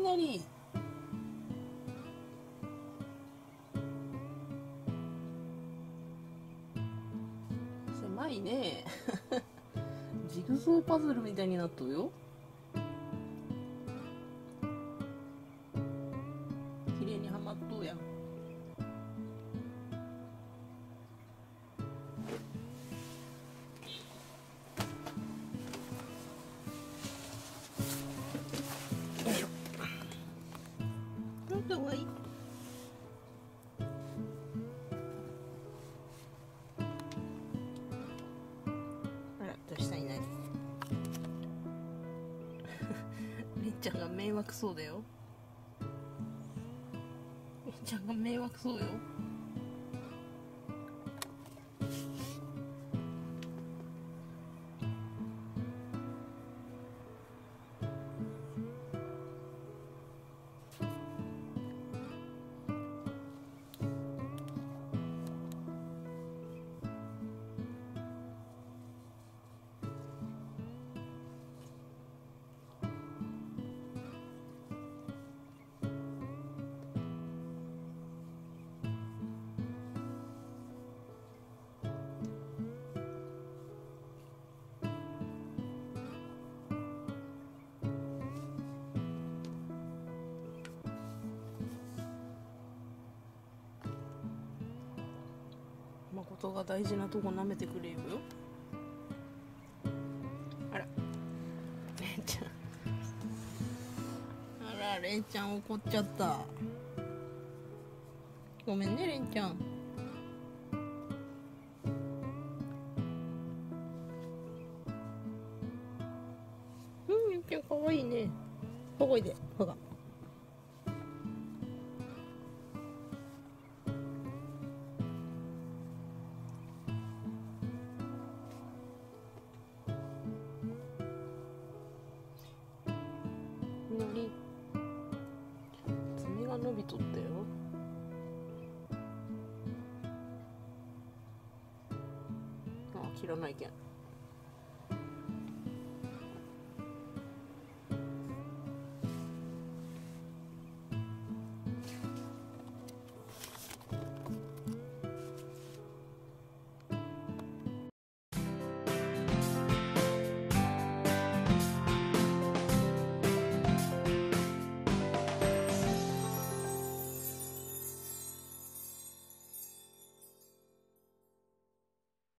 なり。狭いね。ジグソーパズルみたいになっとるよ。綺麗にはまっとうやん。よいしょ。かわいい。あら、どうしたいない。れんちゃんが迷惑そうだよ。れんちゃんが迷惑そうよ。誠が大事なとこ舐めてくれるよ。あら、れんちゃん。あら、れんちゃん怒っちゃった。ごめんね、れんちゃん。れんちゃんかわいいね。ほごいで、ほが。みのり、爪が伸びとったよ。あ、切らないけん。